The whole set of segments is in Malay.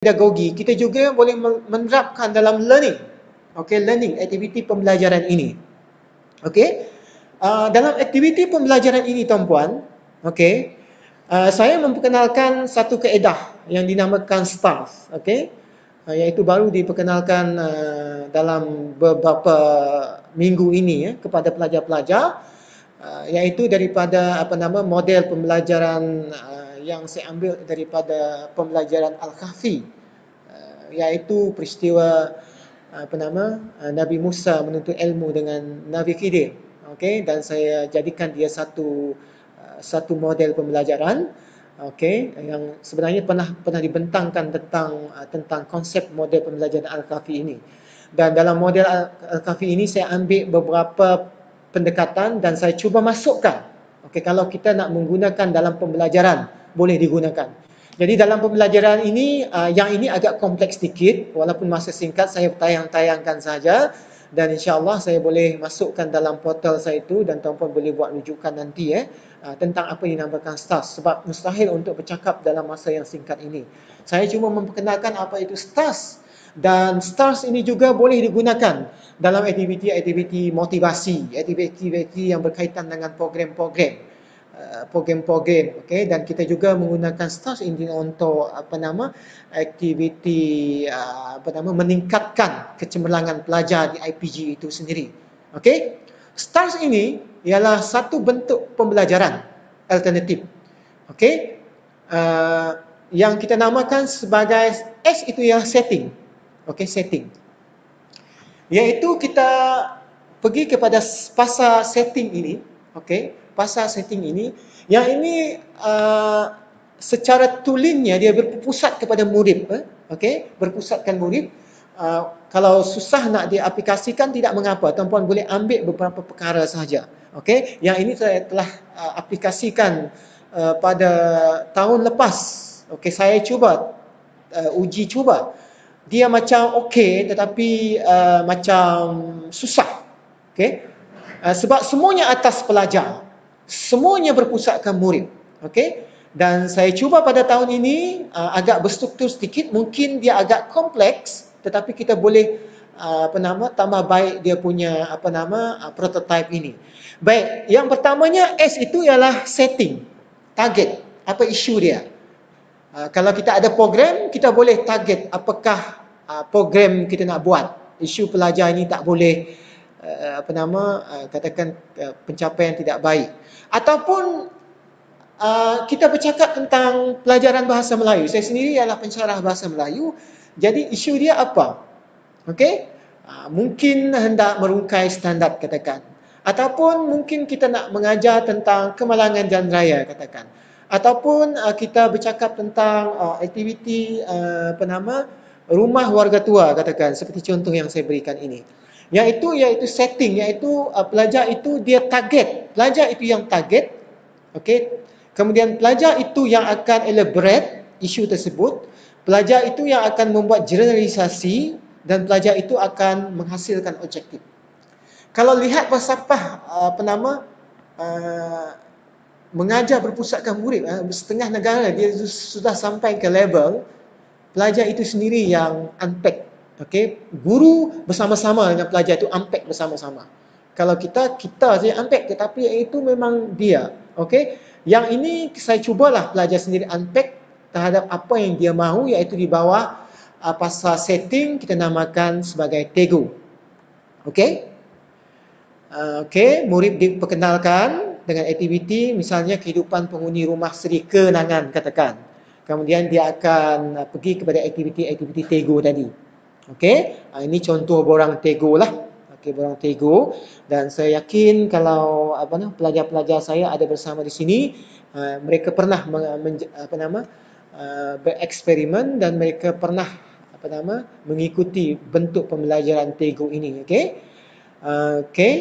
pedagogi, kita juga boleh menerapkan dalam learning. Okey, learning, aktiviti pembelajaran ini. Okey. Dalam aktiviti pembelajaran ini tuan-puan, okey, saya memperkenalkan satu kaedah yang dinamakan STARS, okey. Iaitu baru diperkenalkan dalam beberapa minggu ini kepada pelajar-pelajar, iaitu daripada model pembelajaran yang saya ambil daripada pembelajaran Al-Kahfi, iaitu peristiwa Nabi Musa menuntut ilmu dengan Nabi Khidir. Okey, dan saya jadikan dia satu model pembelajaran, okey, yang sebenarnya pernah dibentangkan tentang konsep model pembelajaran Al-Kahfi ini. Dan dalam model Al-Kahfi ini saya ambil beberapa pendekatan dan saya cuba masukkan. Okey, kalau kita nak menggunakan dalam pembelajaran, boleh digunakan. Jadi dalam pembelajaran ini, yang ini agak kompleks sedikit, walaupun masa singkat saya tayang-tayangkan saja, dan insya-Allah saya boleh masukkan dalam portal saya itu dan tuan-puan boleh buat rujukan nanti tentang apa yang dinamakan STARS, sebab mustahil untuk bercakap dalam masa yang singkat ini. Saya cuma memperkenalkan apa itu STARS, dan STARS ini juga boleh digunakan dalam aktiviti-aktiviti motivasi, aktiviti-aktiviti yang berkaitan dengan program-program, okey, dan kita juga menggunakan STARS ini untuk aktiviti meningkatkan kecemerlangan pelajar di IPG itu sendiri. Okey, STARS ini ialah satu bentuk pembelajaran alternatif, okey, yang kita namakan sebagai S itu ialah setting, okey, setting, iaitu kita pergi kepada pasal setting ini, okey. Pasal setting ini, yang ini secara tulinnya dia berpusat kepada murid, okey, berpusatkan murid. Kalau susah nak diaplikasikan tidak mengapa, tuan-puan boleh ambil beberapa perkara sahaja, okey. Yang ini saya telah aplikasikan pada tahun lepas, okey. Saya cuba uji cuba, dia macam okey tetapi macam susah, okey. Sebab semuanya atas pelajar, semuanya berpusatkan murid, okey. Dan saya cuba pada tahun ini agak berstruktur sedikit, mungkin dia agak kompleks, tetapi kita boleh tambah baik dia punya prototype ini. Baik, yang pertamanya S itu ialah setting, target, apa isu dia. Kalau kita ada program, kita boleh target apakah program kita nak buat. Isu pelajar ini tak boleh katakan pencapaian tidak baik. Ataupun kita bercakap tentang pelajaran bahasa Melayu. Saya sendiri adalah pensyarah bahasa Melayu. Jadi isu dia apa? Okey? Mungkin hendak merungkai standard katakan. Ataupun mungkin kita nak mengajar tentang kemalangan jalan raya katakan. Ataupun kita bercakap tentang aktiviti rumah warga tua katakan, seperti contoh yang saya berikan ini. Iaitu setting, iaitu pelajar itu dia target. Pelajar itu yang target. Okey. Kemudian pelajar itu yang akan elaborate isu tersebut. Pelajar itu yang akan membuat generalisasi dan pelajar itu akan menghasilkan objektif. Kalau lihat falsafah mengajar berpusatkan murid, setengah negara dia sudah sampai ke level pelajar itu sendiri yang unpack. Okey, guru bersama-sama dengan pelajar itu unpack bersama-sama. Kalau kita saja unpack, tetapi itu memang dia. Okey, yang ini saya cubalah pelajar sendiri unpack terhadap apa yang dia mahu, iaitu di bawah pasal setting kita namakan sebagai Tego. Okey. Okey, murid diperkenalkan dengan aktiviti misalnya kehidupan penghuni rumah Seri Kenangan katakan. Kemudian dia akan pergi kepada aktiviti-aktiviti Tego tadi. Okey, ini contoh borang Tego lah. Okey, borang Tego, dan saya yakin kalau pelajar-pelajar saya ada bersama di sini, mereka pernah bereksperimen dan mereka pernah mengikuti bentuk pembelajaran Tego ini. Okey. Okey,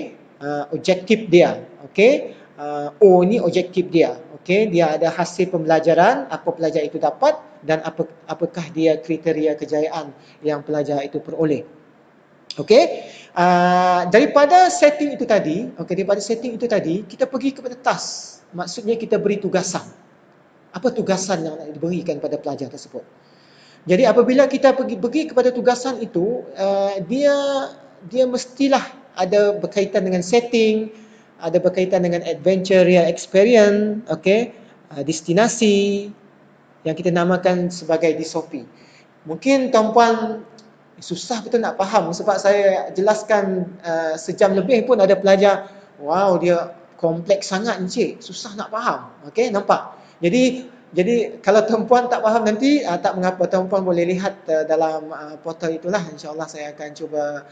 objektif dia. Okey. O ni objektif dia. Okey, dia ada hasil pembelajaran, apa pelajar itu dapat dan apakah dia kriteria kejayaan yang pelajar itu peroleh. Okey, daripada setting itu tadi, kita pergi kepada task. Maksudnya kita beri tugasan. Apa tugasan yang nak diberikan pada pelajar tersebut? Jadi apabila kita pergi kepada tugasan itu, dia mestilah ada berkaitan dengan setting, ada berkaitan dengan adventure real experience, okey, destinasi yang kita namakan sebagai disopi. Mungkin tuan-puan susah betul nak faham sebab saya jelaskan sejam lebih pun ada pelajar, wow, dia kompleks sangat encik, susah nak faham. Okey, nampak? Jadi kalau tuan-puan tak faham nanti, tak mengapa, tuan-puan boleh lihat dalam portal itulah. InsyaAllah saya akan cuba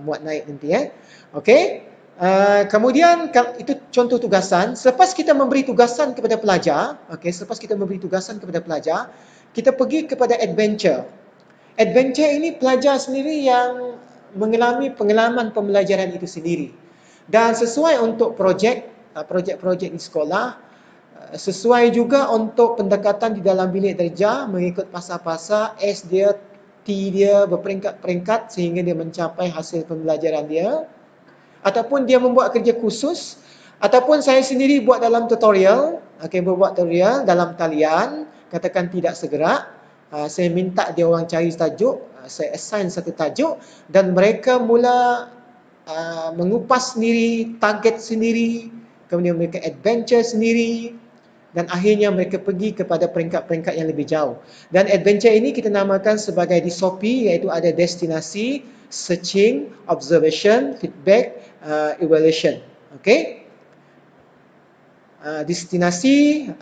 muat naik nanti. Okey. Kemudian itu contoh tugasan. Selepas kita memberi tugasan kepada pelajar, kita pergi kepada adventure. Adventure ini pelajar sendiri yang mengalami pengalaman pembelajaran itu sendiri. Dan sesuai untuk projek-projek di sekolah, sesuai juga untuk pendekatan di dalam bilik darjah mengikut pasal-pasal S dia, T dia berperingkat-peringkat sehingga dia mencapai hasil pembelajaran dia, ataupun dia membuat kerja khusus, ataupun saya sendiri buat dalam tutorial, buat tutorial dalam talian, katakan tidak segerak, saya minta dia orang cari tajuk, saya assign satu tajuk dan mereka mula mengupas sendiri, target sendiri, kemudian mereka adventure sendiri, dan akhirnya mereka pergi kepada peringkat-peringkat yang lebih jauh. Dan adventure ini kita namakan sebagai disopi, iaitu ada destinasi, searching, observation, feedback, evaluation. Okey. Destinasi,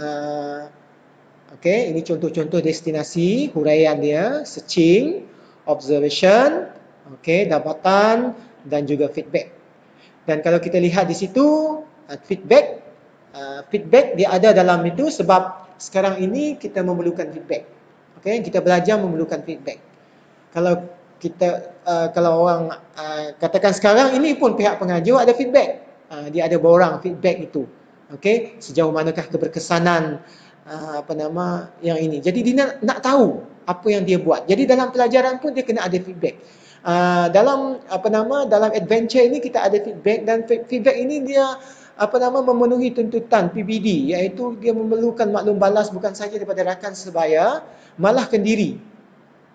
okey, ini contoh-contoh destinasi, huraian dia, searching, observation, okey, dapatan dan juga feedback. Dan kalau kita lihat di situ, feedback dia ada dalam itu sebab sekarang ini kita memerlukan feedback. Okey, kita belajar memerlukan feedback. Kalau orang katakan sekarang ini pun pihak pengajar ada feedback. Dia ada borang feedback itu. Okey, sejauh manakah keberkesanan yang ini. Jadi dia nak tahu apa yang dia buat. Jadi dalam pelajaran pun dia kena ada feedback. Dalam adventure ini kita ada feedback, dan feedback ini dia memenuhi tuntutan PBD, iaitu dia memerlukan maklum balas bukan saja daripada rakan sebaya, malah kendiri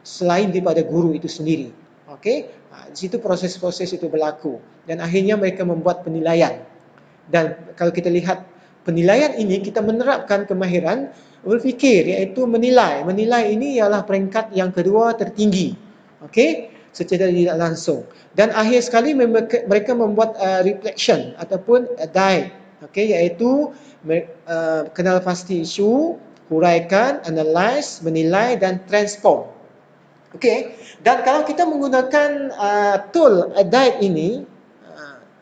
selain daripada guru itu sendiri. Okey, di situ proses-proses itu berlaku dan akhirnya mereka membuat penilaian. Dan kalau kita lihat penilaian ini, kita menerapkan kemahiran berfikir, iaitu menilai. Menilai ini ialah peringkat yang kedua tertinggi. Okey, secara tidak langsung. Dan akhir sekali mereka membuat reflection ataupun dive, okey, iaitu kenal pasti isu, huraikan, analyze, menilai dan transform. Okey, dan kalau kita menggunakan tool dive ini,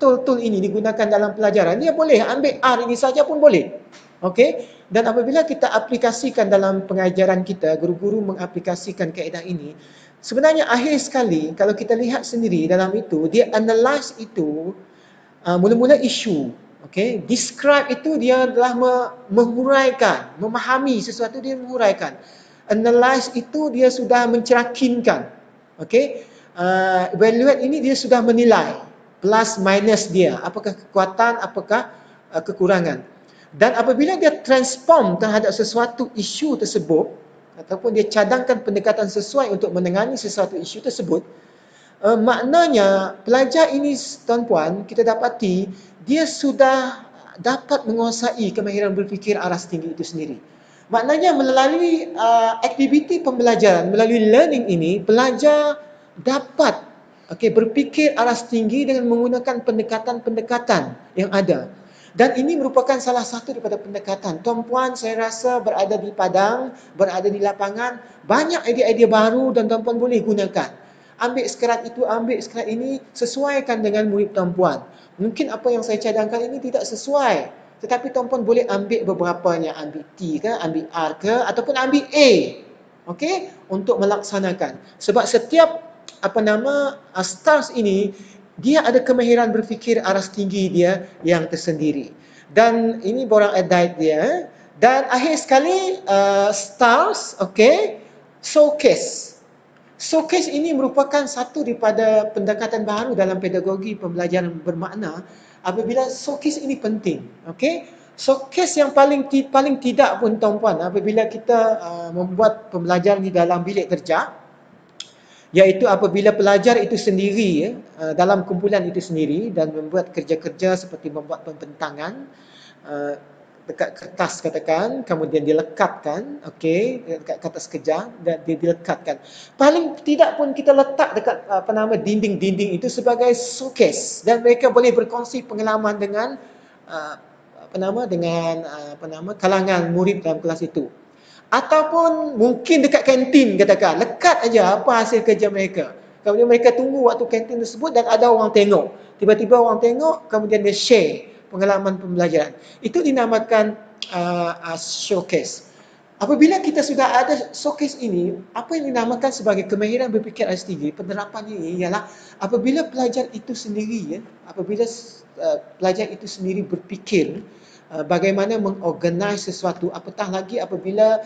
tool ini digunakan dalam pelajaran, dia boleh ambil R ini saja pun boleh. Okey, dan apabila kita aplikasikan dalam pengajaran kita, guru-guru mengaplikasikan kaedah ini, sebenarnya akhir sekali kalau kita lihat sendiri dalam itu, dia analyze itu mula-mula isu. Okey, describe itu dia adalah menghuraikan, memahami sesuatu, dia menghuraikan. Analyze itu dia sudah mencerakinkan. Okey, evaluate ini dia sudah menilai, plus minus dia, apakah kekuatan, apakah kekurangan. Dan apabila dia transform terhadap sesuatu isu tersebut, ataupun dia cadangkan pendekatan sesuai untuk menangani sesuatu isu tersebut, maknanya pelajar ini, tuan-puan, kita dapati dia sudah dapat menguasai kemahiran berfikir aras tinggi itu sendiri. Maknanya melalui aktiviti pembelajaran, melalui learning ini, pelajar dapat berfikir aras tinggi dengan menggunakan pendekatan-pendekatan yang ada. Dan ini merupakan salah satu daripada pendekatan. Tuan-puan, saya rasa berada di padang, berada di lapangan, banyak idea-idea baru dan tuan-puan boleh gunakan. Ambil sekerat itu, ambil sekerat ini, sesuaikan dengan murid tuan-puan. Mungkin apa yang saya cadangkan ini tidak sesuai, tetapi tuan-puan boleh ambil beberapanya, ambil T ke, ambil R ke, ataupun ambil A. Okey, untuk melaksanakan. Sebab setiap stars ini, dia ada kemahiran berfikir aras tinggi dia yang tersendiri. Dan ini borang adite dia. Dan akhir sekali stars, okey, showcase. Showcase ini merupakan satu daripada pendekatan baru dalam pedagogi pembelajaran bermakna. Apabila showcase ini penting, okey. showcase yang paling tidak pun tuan-puan, apabila kita membuat pembelajaran di dalam bilik kerja, iaitu apabila pelajar itu sendiri dalam kumpulan itu sendiri dan membuat kerja-kerja seperti membuat pembentangan dekat kertas katakan, kemudian dilekatkan, okey, dekat kertas kerja dan dilekatkan. Paling tidak pun kita letak dekat dinding-dinding itu sebagai showcase dan mereka boleh berkongsi pengalaman dengan kalangan murid dalam kelas itu. Ataupun mungkin dekat kantin katakan, lekat aja apa hasil kerja mereka. Kemudian mereka tunggu waktu kantin tersebut dan ada orang tengok. Tiba-tiba orang tengok, kemudian dia share pengalaman pembelajaran. Itu dinamakan showcase. Apabila kita sudah ada showcase ini, apa yang dinamakan sebagai kemahiran berfikir STG, penerapannya ini ialah apabila pelajar itu sendiri, pelajar itu sendiri berfikir bagaimana mengorganize sesuatu, apatah lagi apabila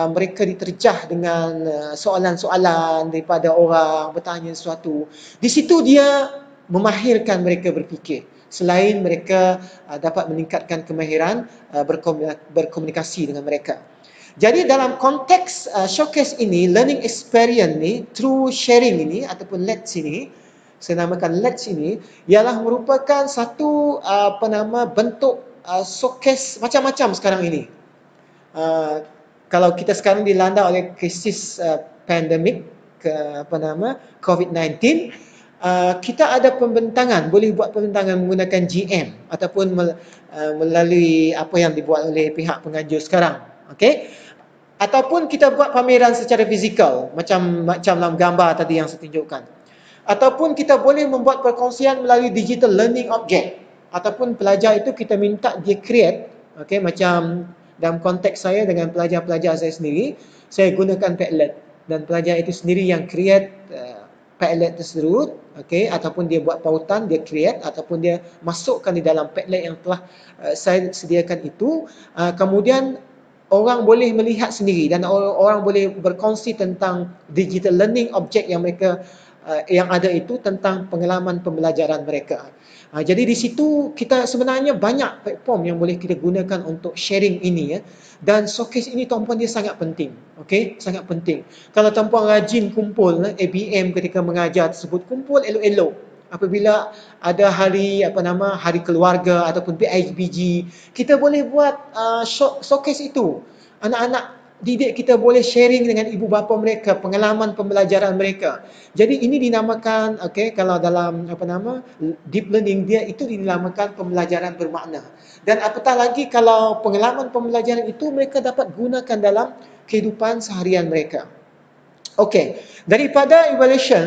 mereka diterjah dengan soalan-soalan daripada orang bertanya sesuatu. Di situ dia memahirkan mereka berfikir. Selain mereka dapat meningkatkan kemahiran berkomunikasi dengan mereka. Jadi dalam konteks showcase ini, learning experience ni, through sharing ini ataupun LEDS ini, saya namakan LEDS ini, ialah merupakan satu bentuk showcase macam-macam sekarang ini. Kalau kita sekarang dilanda oleh krisis pandemik COVID-19, kita ada pembentangan, boleh buat pembentangan menggunakan GM ataupun melalui apa yang dibuat oleh pihak pengajar sekarang. Okey? Ataupun kita buat pameran secara fizikal macam dalam gambar tadi yang saya tunjukkan. Ataupun kita boleh membuat perkongsian melalui digital learning object. Ataupun pelajar itu kita minta dia create, okey, macam dalam konteks saya dengan pelajar-pelajar saya sendiri, saya gunakan Padlet dan pelajar itu sendiri yang create Padlet tersebut, okey, ataupun dia buat pautan, dia create ataupun dia masukkan di dalam Padlet yang telah saya sediakan itu, kemudian orang boleh melihat sendiri dan orang boleh berkongsi tentang digital learning object yang mereka yang ada itu tentang pengalaman pembelajaran mereka. Jadi di situ kita sebenarnya banyak platform yang boleh kita gunakan untuk sharing ini dan showcase ini tuan-puan dia sangat penting. Okey, sangat penting. Kalau tuan-puan rajin kumpul ABM ketika mengajar tersebut, kumpul elok-elok. Apabila ada hari hari keluarga ataupun PIBG, kita boleh buat showcase itu. Anak-anak didik kita boleh sharing dengan ibu bapa mereka pengalaman pembelajaran mereka. Jadi ini dinamakan kalau dalam deep learning dia itu dinamakan pembelajaran bermakna. Dan apatah lagi kalau pengalaman pembelajaran itu mereka dapat gunakan dalam kehidupan seharian mereka. Okey, daripada evaluation